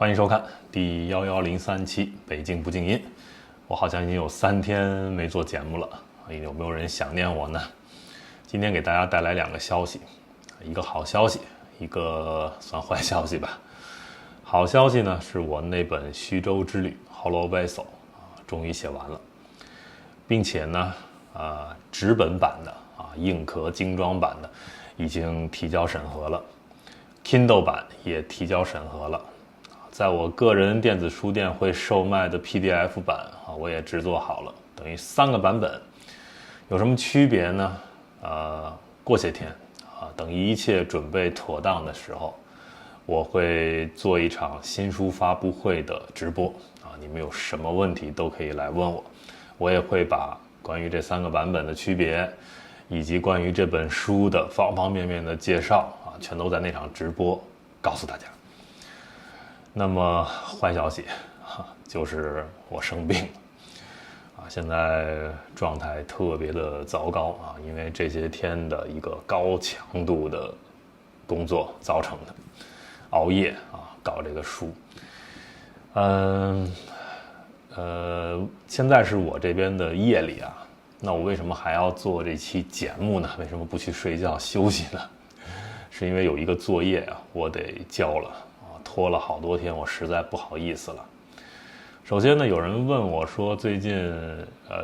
欢迎收看第1103期北京不静音。我好像已经有3天没做节目了，有没有人想念我呢？今天给大家带来2个消息，一个好消息，一个算坏消息吧。好消息呢，是我那本徐州之旅 Hollow Vessel 终于写完了，并且呢，纸本版的硬壳精装版的已经提交审核了 ，Kindle 版也提交审核了。在我个人电子书店会售卖的 PDF 版我也制作好了，等于3个版本。有什么区别呢？过些天等一切准备妥当的时候，我会做一场新书发布会的直播你们有什么问题都可以来问我，我也会把关于这3个版本的区别，以及关于这本书的方方面面的介绍全都在那场直播告诉大家。那么坏消息就是我生病了现在状态特别的糟糕因为这些天的一个高强度的工作造成的，熬夜搞这个书。现在是我这边的夜里那我为什么还要做这期节目呢？为什么不去睡觉休息呢？是因为有一个作业我得交了拖了好多天，我实在不好意思了。首先呢，有人问我说，最近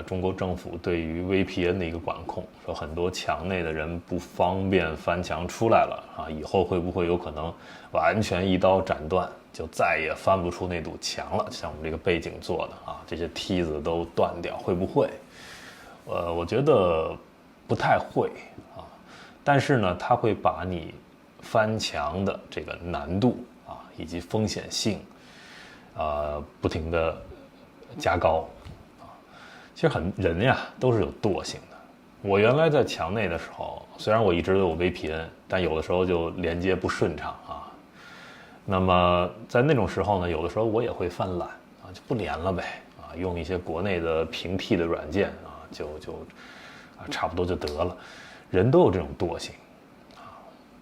中国政府对于 VPN 的一个管控，说很多墙内的人不方便翻墙出来了以后会不会有可能完全一刀斩断，就再也翻不出那堵墙了？像我们这个背景做的这些梯子都断掉，会不会？我觉得不太会但是呢，它会把你翻墙的这个难度以及风险性不停的加高其实人呀都是有惰性的。我原来在墙内的时候，虽然我一直都有 VPN， 但有的时候就连接不顺畅那么在那种时候呢，有的时候我也会犯懒就不连了呗用一些国内的平替的软件就差不多就得了。人都有这种惰性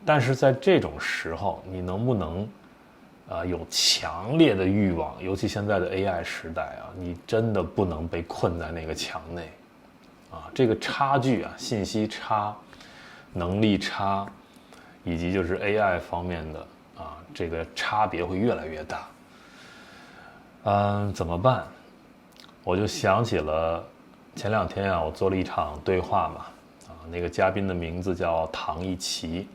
但是在这种时候，你能不能有强烈的欲望，尤其现在的 AI 时代你真的不能被困在那个墙内这个差距信息差、能力差，以及就是 AI 方面的这个差别会越来越大。怎么办？我就想起了前2天我做了一场对话嘛那个嘉宾的名字叫唐一奇，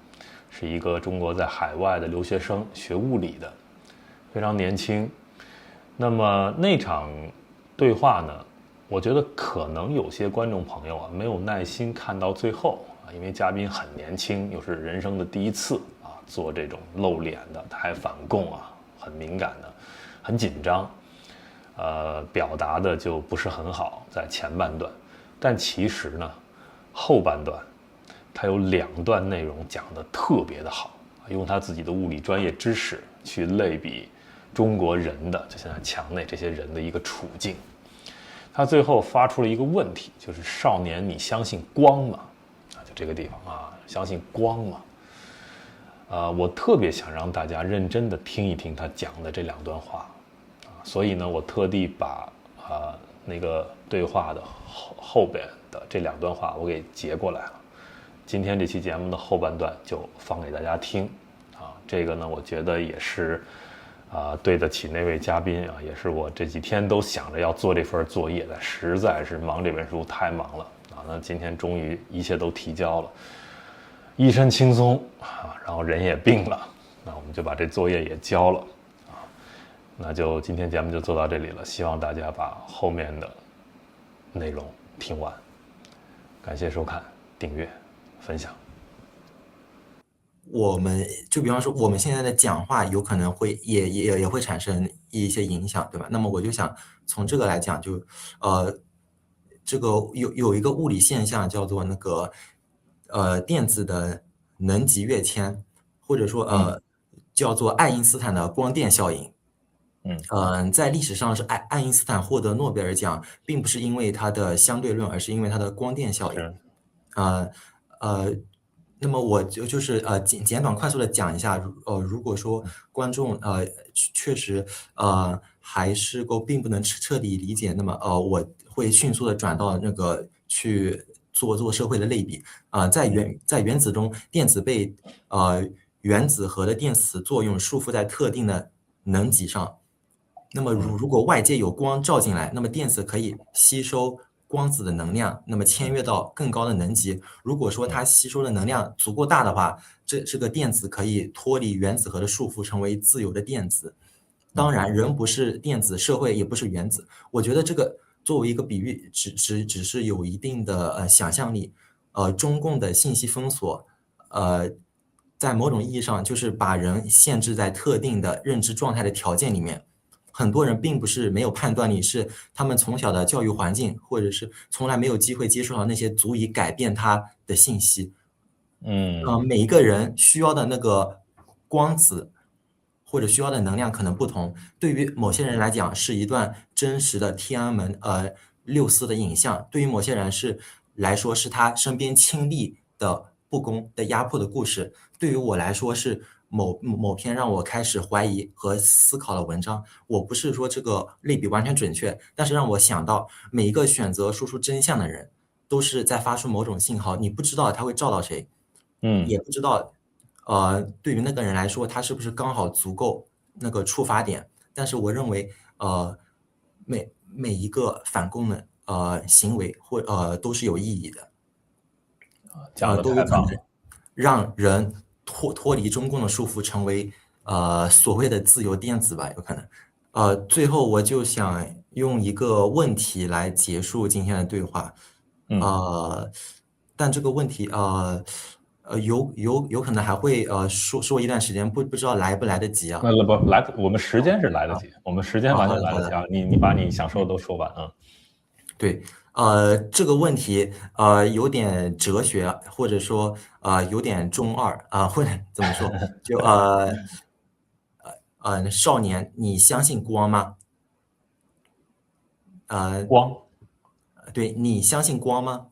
是一个中国在海外的留学生，学物理的，非常年轻。那么那场对话呢，我觉得可能有些观众朋友没有耐心看到最后因为嘉宾很年轻，又是人生的第一次做这种露脸的，他还反共很敏感的，很紧张，表达的就不是很好，在前半段。但其实呢，后半段他有2段内容讲得特别的好，用他自己的物理专业知识去类比中国人的就现在墙内这些人的一个处境。他最后发出了一个问题，就是少年，你相信光吗？就这个地方相信光吗？我特别想让大家认真的听一听他讲的这2段话所以呢，我特地把那个对话的后边的这2段话我给截过来了。今天这期节目的后半段就放给大家听这个呢，我觉得也是对得起那位嘉宾也是我这几天都想着要做这份作业的，实在是忙这本书太忙了那今天终于一切都提交了，一身轻松然后人也病了，那我们就把这作业也交了那就今天节目就做到这里了，希望大家把后面的内容听完。感谢收看、订阅、分享。我们就比方说我们现在的讲话有可能会也会产生一些影响，对吧？那么我就想从这个来讲，就这个有一个物理现象叫做那个电子的能级跃迁，或者说叫做爱因斯坦的光电效应。在历史上是爱因斯坦获得诺贝尔奖，并不是因为他的相对论，而是因为他的光电效应。是呃呃，那么我就是简短快速的讲一下，如果说观众确实还是并不能彻底理解，那么我会迅速的转到那个去做社会的类比在原子中，电子被原子核的电磁作用束缚在特定的能级上。那么如果外界有光照进来，那么电子可以吸收光子的能量，那么迁跃到更高的能级。如果说它吸收的能量足够大的话，这个电子可以脱离原子核的束缚，成为自由的电子。当然，人不是电子，社会也不是原子。我觉得这个作为一个比喻，只是有一定的想象力。中共的信息封锁，在某种意义上就是把人限制在特定的认知状态的条件里面。很多人并不是没有判断力，是他们从小的教育环境，或者是从来没有机会接触到那些足以改变他的信息。每一个人需要的那个光子或者需要的能量可能不同。对于某些人来讲是一段真实的天安门六四的影像，对于某些人来说是他身边亲历的不公的压迫的故事。对于我来说是某篇让我开始怀疑和思考的文章。我不是说这个类比完全准确，但是让我想到每一个选择说出真相的人，都是在发出某种信号，你不知道他会照到谁。也不知道，对于那个人来说，他是不是刚好足够那个触发点。但是我认为，每一个反攻的行为都是有意义的，讲的都有可能太棒了。让人脱离中共的束缚，成为所谓的自由电子吧，有可能。最后我就想用一个问题来结束今天的对话。但这个问题有可能还会说一段时间，不知道来不来得及啊？那不来，我们时间是来得及，我们时间完全来得及啊！你把你想说的都说完啊。对，这个问题有点哲学，或者说有点中二或者怎么说？就少年，你相信光吗？光，对，你相信光吗？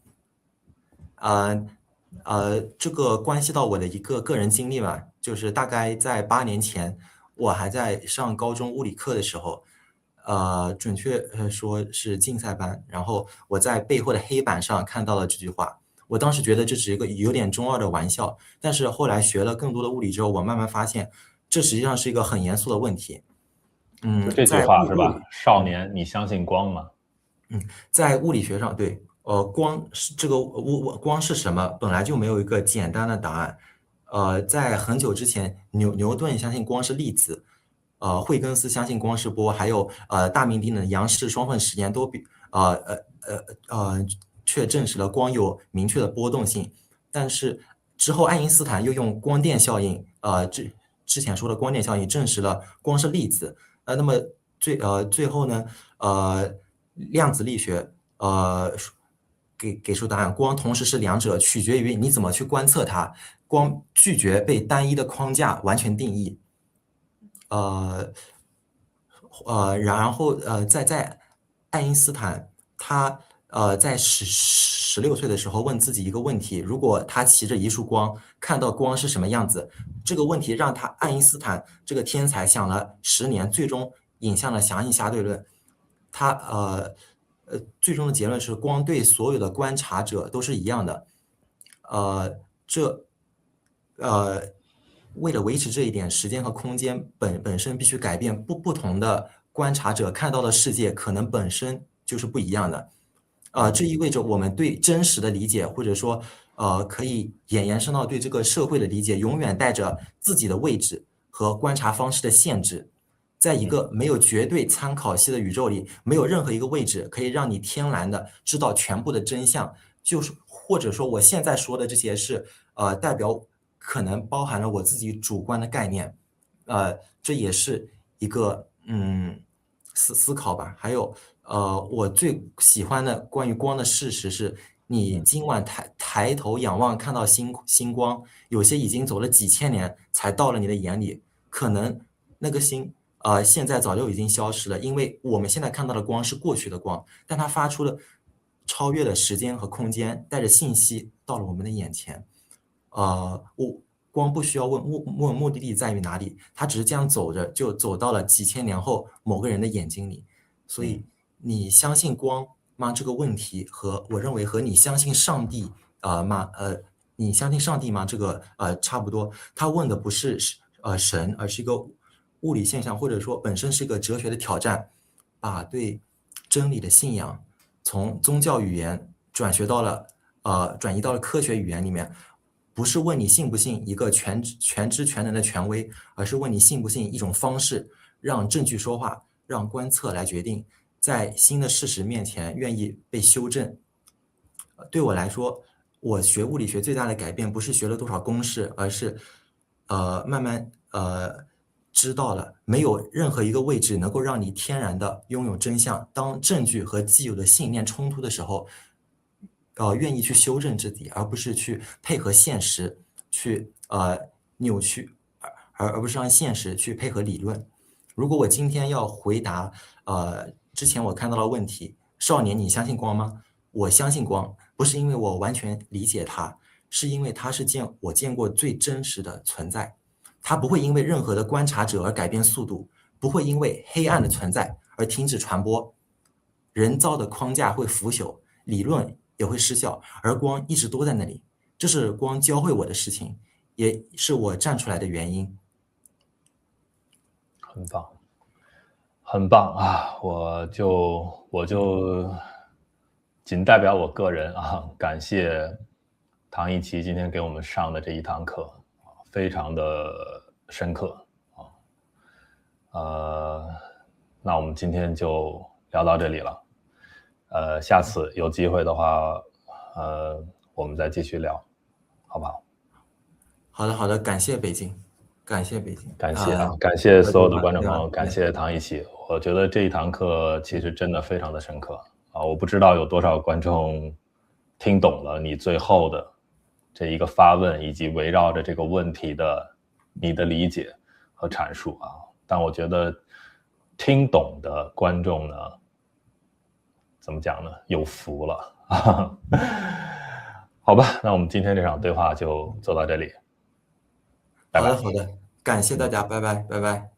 这个关系到我的一个个人经历吧，就是大概在8年前，我还在上高中物理课的时候，准确说是竞赛班，然后我在背后的黑板上看到了这句话。我当时觉得这只是一个有点中二的玩笑，但是后来学了更多的物理之后，我慢慢发现，这实际上是一个很严肃的问题。就这句在话是吧？物理少年，你相信光吗？在物理学上，对，光是这个光是什么，本来就没有一个简单的答案。在很久之前，牛顿相信光是粒子，惠更斯相信光是波，还有大名鼎鼎的杨氏双缝实验都却证实了光有明确的波动性。但是之后，爱因斯坦又用光电效应，之前说的光电效应证实了光是粒子。那么最后呢，量子力学给出答案，光同时是两者，取决于你怎么去观测它。光拒绝被单一的框架完全定义。呃然后在爱因斯坦他在16岁的时候问自己一个问题：如果他骑着一束光，看到光是什么样子？这个问题让爱因斯坦这个天才想了10年，最终引向了狭义相对论。他最终的结论是光对所有的观察者都是一样的。这为了维持这一点，时间和空间本身必须改变，不同的观察者看到的世界可能本身就是不一样的。这意味着我们对真实的理解，或者说可以延伸到对这个社会的理解，永远带着自己的位置和观察方式的限制。在一个没有绝对参考系的宇宙里，没有任何一个位置可以让你天然的知道全部的真相。就是或者说，我现在说的这些是代表可能包含了我自己主观的概念。这也是一个思考吧。还有我最喜欢的关于光的事实是，你今晚抬头仰望看到星光，有些已经走了几千年才到了你的眼里，可能那个星现在早就已经消失了，因为我们现在看到的光是过去的光，但它发出了超越了时间和空间，带着信息到了我们的眼前。光不需要问目的地在于哪里，他只是这样走着就走到了几千年后某个人的眼睛里。所以你相信光吗？这个问题我认为和你相信上帝吗？你相信上帝吗？这个差不多。他问的不是神，而是一个物理现象，或者说本身是一个哲学的挑战，把对真理的信仰从宗教语言转移到了科学语言里面。不是问你信不信一个全知全能的权威，而是问你信不信一种方式，让证据说话，让观测来决定，在新的事实面前愿意被修正。对我来说，我学物理学最大的改变不是学了多少公式，而是慢慢知道了没有任何一个位置能够让你天然的拥有真相。当证据和既有的信念冲突的时候，愿意去修正自己，而不是去配合现实，去扭曲，而不是让现实去配合理论。如果我今天要回答之前我看到的问题，少年，你相信光吗？我相信光，不是因为我完全理解它，是因为它是我见过最真实的存在。它不会因为任何的观察者而改变速度，不会因为黑暗的存在而停止传播。人造的框架会腐朽，理论也会失效，而光一直都在那里。这是光教会我的事情，也是我站出来的原因。很棒，很棒啊！我就仅代表我个人感谢唐一奇今天给我们上的这一堂课，非常的深刻那我们今天就聊到这里了。下次有机会的话，我们再继续聊，好不好？好的，感谢北京，感谢北京，感谢所有的观众朋友，感谢唐一奇。我觉得这一堂课其实真的非常的深刻我不知道有多少观众听懂了你最后的这一个发问，以及围绕着这个问题的你的理解和阐述但我觉得听懂的观众呢，怎么讲呢？有福了好吧，那我们今天这场对话就做到这里。拜拜。好的，感谢大家，拜拜，拜拜。